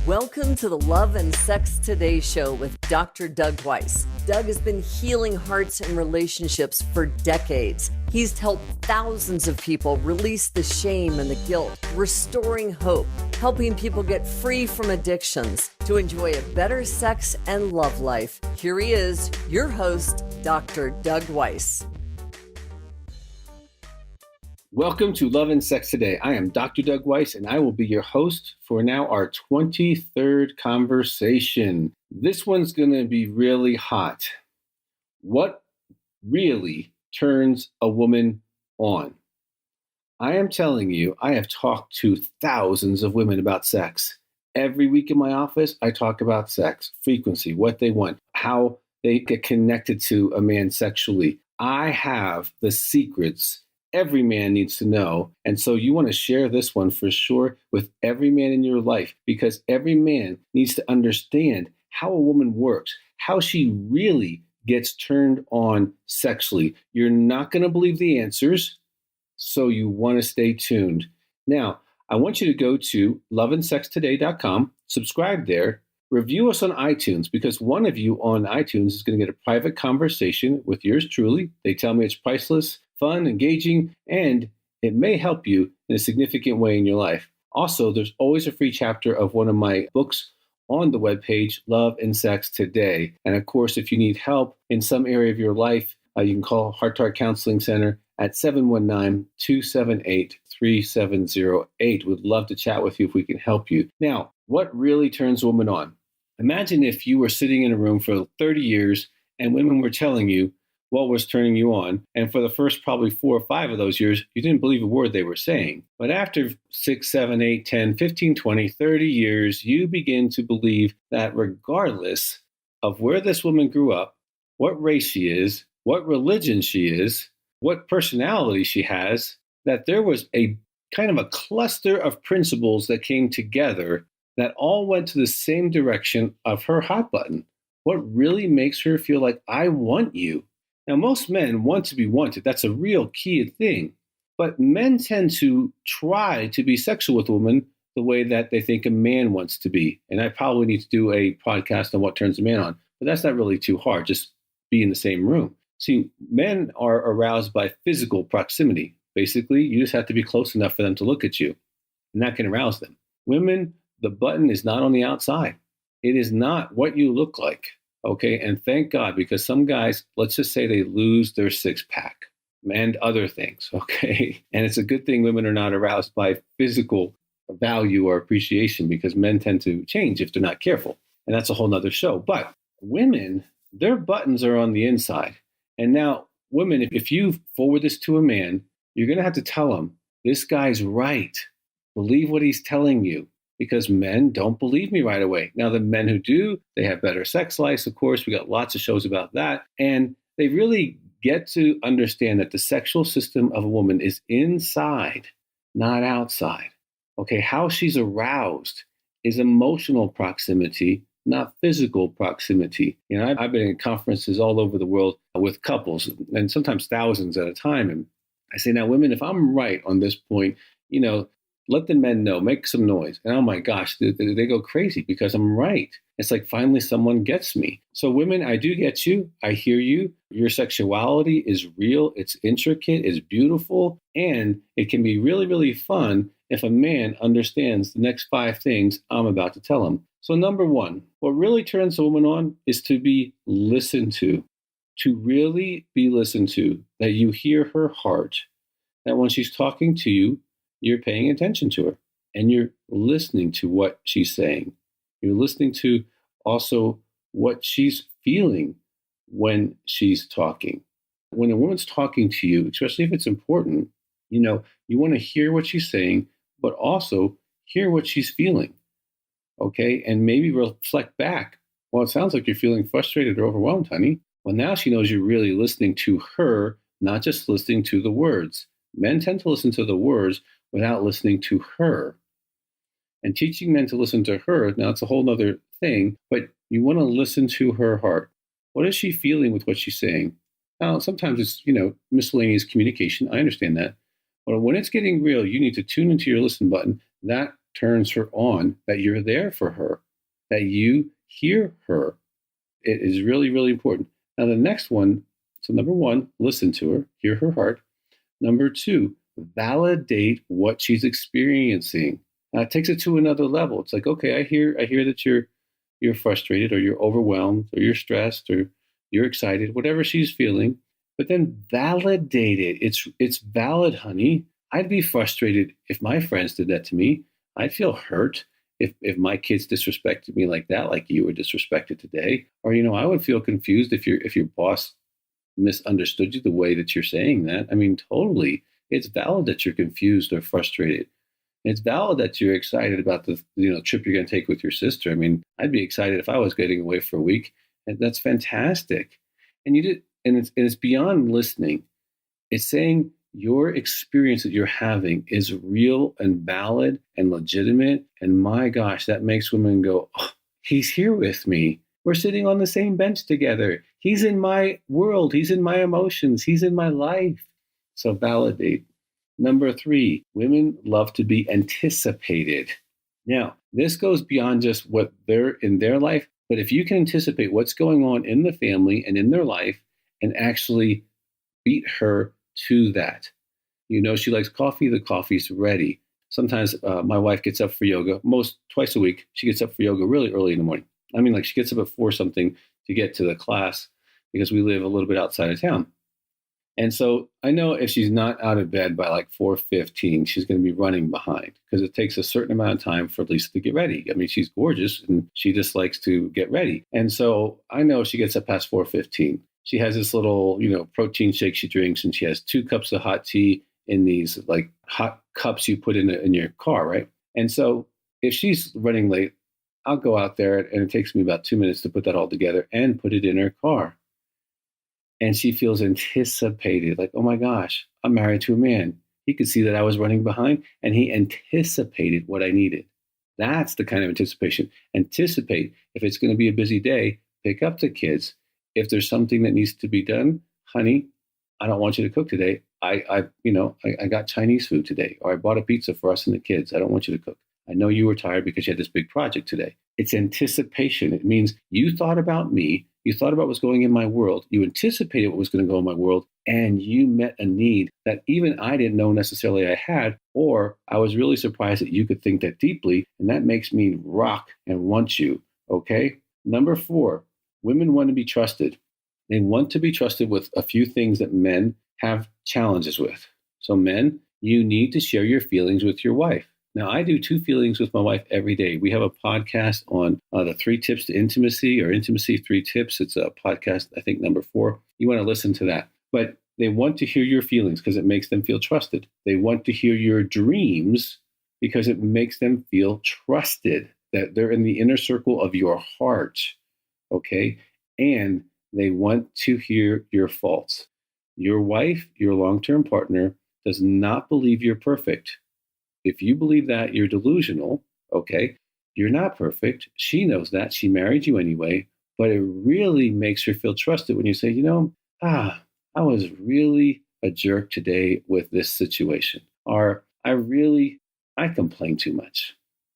Welcome to the Love and Sex Today show with Dr. Doug Weiss. Doug has been healing hearts and relationships for decades. He's helped thousands of people release the shame and the guilt, restoring hope, helping people get free from addictions to enjoy a better sex and love life. Here he is, your host, Dr. Doug Weiss. Welcome to Love and Sex Today. I am Dr. Doug Weiss, and I will be your host for now our 23rd conversation. This one's going to be really hot. What really turns a woman on? I am telling you, I have talked to thousands of women about sex. Every week in my office, I talk about sex, frequency, what they want, how they get connected to a man sexually. I have the secrets every man needs to know. And so you want to share this one for sure with every man in your life, because every man needs to understand how a woman works, how she really gets turned on sexually. You're not going to believe the answers, so you want to stay tuned. Now, I want you to go to loveandsextoday.com, subscribe there, review us on iTunes, because one of you on iTunes is going to get a private conversation with yours truly. They tell me it's priceless, fun, engaging, and it may help you in a significant way in your life. Also, there's always a free chapter of one of my books on the webpage, Love and Sex Today. And of course, if you need help in some area of your life, you can call Heart to Heart Counseling Center at 719-278-3708. We'd love to chat with you if we can help you. Now, what really turns a woman on? Imagine if you were sitting in a room for 30 years and women were telling you what was turning you on. And for the first probably 4 or 5 of those years, you didn't believe a word they were saying. But after 6, 7, 8, 10, 15, 20, 30 years, you begin to believe that regardless of where this woman grew up, what race she is, what religion she is, what personality she has, that there was a kind of a cluster of principles that came together that all went to the same direction of her hot button. What really makes her feel like, I want you? Now, most men want to be wanted. That's a real key thing. But men tend to try to be sexual with a woman the way that they think a man wants to be. And I probably need to do a podcast on what turns a man on. But that's not really too hard. Just be in the same room. See, men are aroused by physical proximity. Basically, you just have to be close enough for them to look at you. And that can arouse them. Women, the button is not on the outside. It is not what you look like. Okay, and thank God, because some guys, let's just say they lose their 6-pack and other things, okay? And it's a good thing women are not aroused by physical value or appreciation, because men tend to change if they're not careful. And that's a whole nother show. But women, their buttons are on the inside. And now, women, if you forward this to a man, you're going to have to tell him, this guy's right. Believe what he's telling you. Because men don't believe me right away. Now, the men who do, they have better sex lives, of course. We got lots of shows about that. And they really get to understand that the sexual system of a woman is inside, not outside. Okay, how she's aroused is emotional proximity, not physical proximity. You know, I've been in conferences all over the world with couples, and sometimes thousands at a time. And I say, now, women, if I'm right on this point, you know, let the men know, make some noise. And oh my gosh, they go crazy because I'm right. It's like finally someone gets me. So women, I do get you. I hear you. Your sexuality is real. It's intricate. It's beautiful. And it can be really, really fun if a man understands the next 5 things I'm about to tell him. So number 1, what really turns a woman on is to be listened to really be listened to, that you hear her heart, that when she's talking to you, you're paying attention to her and you're listening to what she's saying. You're listening to also what she's feeling when she's talking. When a woman's talking to you, especially if it's important, you know, you want to hear what she's saying, but also hear what she's feeling. Okay. And maybe reflect back. Well, it sounds like you're feeling frustrated or overwhelmed, honey. Well, now she knows you're really listening to her, not just listening to the words. Men tend to listen to the words without listening to her. And teaching men to listen to her, now it's a whole other thing, but you want to listen to her heart. What is she feeling with what she's saying? Now, sometimes it's, miscellaneous communication. I understand that. But when it's getting real, you need to tune into your listen button. That turns her on that you're there for her, that you hear her. It is really, really important. Now, the next one, so number one, listen to her, hear her heart. Number two, validate what she's experiencing. It takes it to another level. It's like, okay, I hear that you're frustrated or you're overwhelmed or you're stressed or you're excited, whatever she's feeling, but then validate it. It's valid, honey. I'd be frustrated if my friends did that to me. I'd feel hurt if my kids disrespected me like that, like you were disrespected today. Or, I would feel confused if your boss misunderstood you the way that you're saying that. I mean, totally. It's valid that you're confused or frustrated. It's valid that you're excited about the trip you're going to take with your sister. I mean, I'd be excited if I was getting away for a week. And that's fantastic. And it's beyond listening. It's saying your experience that you're having is real and valid and legitimate. And my gosh, that makes women go, oh, he's here with me. We're sitting on the same bench together. He's in my world. He's in my emotions. He's in my life. So validate. Number three, women love to be anticipated. Now, this goes beyond just what they're in their life, but if you can anticipate what's going on in the family and in their life and actually beat her to that. She likes coffee, the coffee's ready. Sometimes my wife gets up for yoga, twice a week. She gets up for yoga really early in the morning. I mean, like she gets up at 4 something to get to the class because we live a little bit outside of town. And so I know if she's not out of bed by like 4:15, she's going to be running behind because it takes a certain amount of time for Lisa to get ready. I mean, she's gorgeous and she just likes to get ready. And so I know she gets up past 4:15. She has this little, protein shake she drinks, and she has 2 cups of hot tea in these like hot cups you put in your car, right? And so if she's running late, I'll go out there and it takes me about 2 minutes to put that all together and put it in her car. And she feels anticipated, like, oh my gosh, I'm married to a man. He could see that I was running behind and he anticipated what I needed. That's the kind of anticipation. Anticipate if it's going to be a busy day, pick up the kids. If there's something that needs to be done, honey, I don't want you to cook today. I got Chinese food today, or I bought a pizza for us and the kids. I don't want you to cook. I know you were tired because you had this big project today. It's anticipation. It means you thought about me. You thought about what's going in my world. You anticipated what was going to go in my world, and you met a need that even I didn't know necessarily I had, or I was really surprised that you could think that deeply, and that makes me rock and want you, okay? Number 4, women want to be trusted. They want to be trusted with a few things that men have challenges with. So men, you need to share your feelings with your wife. Now, I do 2 feelings with my wife every day. We have a podcast on the 3 tips to intimacy, or Intimacy 3 Tips. It's a podcast, I think, number 4. You want to listen to that. But they want to hear your feelings because it makes them feel trusted. They want to hear your dreams because it makes them feel trusted, that they're in the inner circle of your heart, okay? And they want to hear your faults. Your wife, your long-term partner, does not believe you're perfect. If you believe that, you're delusional, okay? You're not perfect. She knows that. She married you anyway. But it really makes her feel trusted when you say, I was really a jerk today with this situation. Or I complain too much.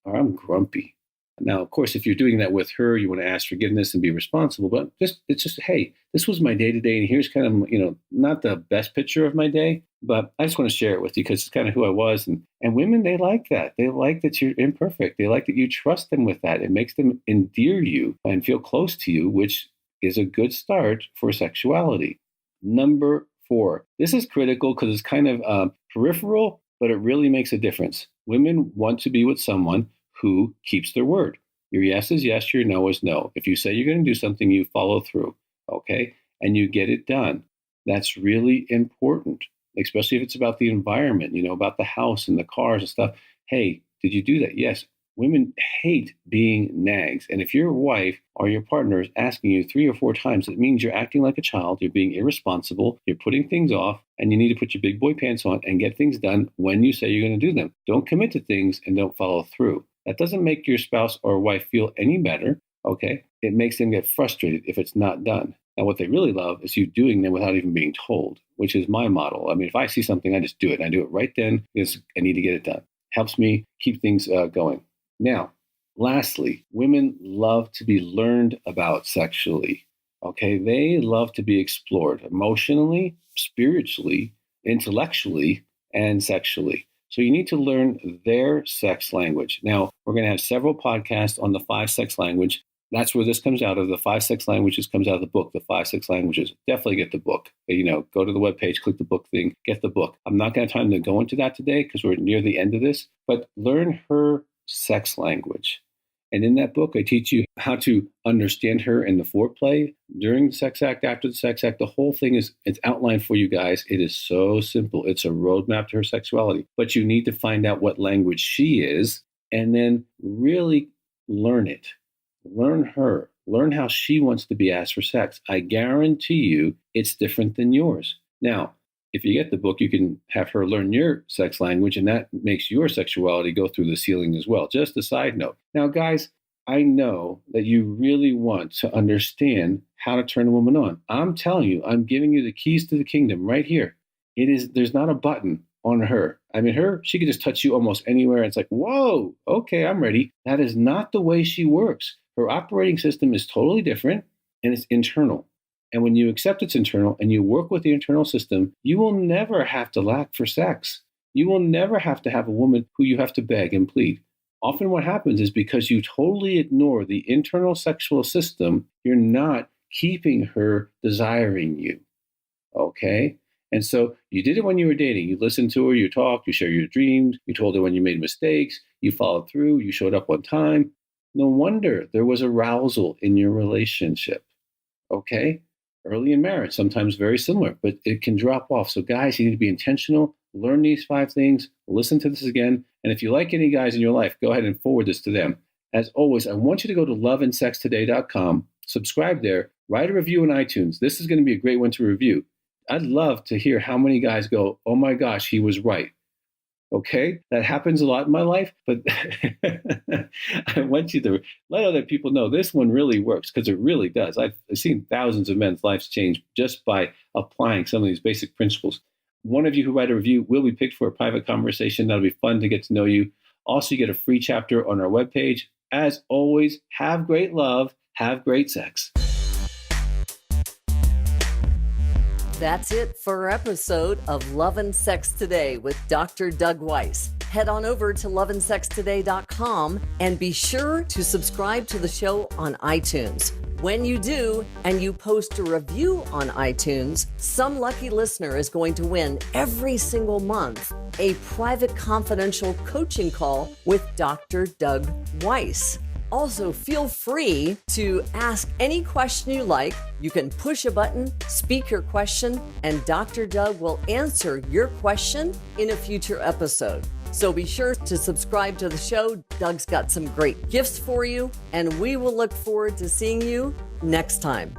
Or I'm grumpy. Now, of course, if you're doing that with her, you want to ask forgiveness and be responsible. But it's just, hey, this was my day to day, and here's kind of, not the best picture of my day, but I just want to share it with you because it's kind of who I was. And women, they like that. They like that you're imperfect. They like that you trust them with that. It makes them endear you and feel close to you, which is a good start for sexuality. Number 4, this is critical because it's kind of peripheral, but it really makes a difference. Women want to be with someone who keeps their word. Your yes is yes, your no is no. If you say you're going to do something, you follow through, okay? And you get it done. That's really important, especially if it's about the environment, about the house and the cars and stuff. Hey, did you do that? Yes. Women hate being nags. And if your wife or your partner is asking you 3 or 4 times, it means you're acting like a child, you're being irresponsible, you're putting things off, and you need to put your big boy pants on and get things done when you say you're going to do them. Don't commit to things and don't follow through. That doesn't make your spouse or wife feel any better, okay? It makes them get frustrated if it's not done. Now, what they really love is you doing them without even being told, which is my model. I mean, if I see something, I just do it. And I do it right then because I need to get it done. Helps me keep things going. Now, lastly, women love to be learned about sexually. Okay, they love to be explored emotionally, spiritually, intellectually, and sexually. So you need to learn their sex language. Now, we're going to have several podcasts on the 5 sex language. That's where this comes out of. The 5 sex languages comes out of the book, the 5 sex languages. Definitely get the book. Go to the webpage, click the book thing, get the book. I'm not going to have time to go into that today because we're near the end of this, but learn her sex language. And in that book, I teach you how to understand her in the foreplay, during the sex act, after the sex act. The whole thing it's outlined for you guys. It is so simple. It's a roadmap to her sexuality. But you need to find out what language she is and then really learn it. Learn her. Learn how she wants to be asked for sex. I guarantee you it's different than yours. Now, if you get the book, you can have her learn your sex language, and that makes your sexuality go through the ceiling as well. Just a side note. Now, guys, I know that you really want to understand how to turn a woman on. I'm telling you, I'm giving you the keys to the kingdom right here. There's not a button on her. I mean, she could just touch you almost anywhere. And it's like, whoa, okay, I'm ready. That is not the way she works. Her operating system is totally different, and it's internal. And when you accept it's internal and you work with the internal system, you will never have to lack for sex. You will never have to have a woman who you have to beg and plead. Often what happens is because you totally ignore the internal sexual system, you're not keeping her desiring you. Okay? And so you did it when you were dating. You listened to her, you talked, you shared your dreams, you told her when you made mistakes, you followed through, you showed up on time. No wonder there was arousal in your relationship. Okay? Early in marriage, sometimes very similar, but it can drop off. So guys, you need to be intentional, learn these 5 things, listen to this again. And if you like any guys in your life, go ahead and forward this to them. As always, I want you to go to loveandsextoday.com, subscribe there, write a review on iTunes. This is going to be a great one to review. I'd love to hear how many guys go, oh my gosh, he was right. Okay, that happens a lot in my life, but I want you to let other people know this one really works, because it really does. I've seen thousands of men's lives change just by applying some of these basic principles. One of you who write a review will be picked for a private conversation. That'll be fun to get to know you. Also, you get a free chapter on our webpage. As always, have great love, have great sex. That's it for our episode of Love and Sex Today with Dr. Doug Weiss. Head on over to loveandsextoday.com and be sure to subscribe to the show on iTunes. When you do, and you post a review on iTunes, some lucky listener is going to win every single month a private confidential coaching call with Dr. Doug Weiss. Also, feel free to ask any question you like. You can push a button, speak your question, and Dr. Doug will answer your question in a future episode. So be sure to subscribe to the show. Doug's got some great gifts for you, and we will look forward to seeing you next time.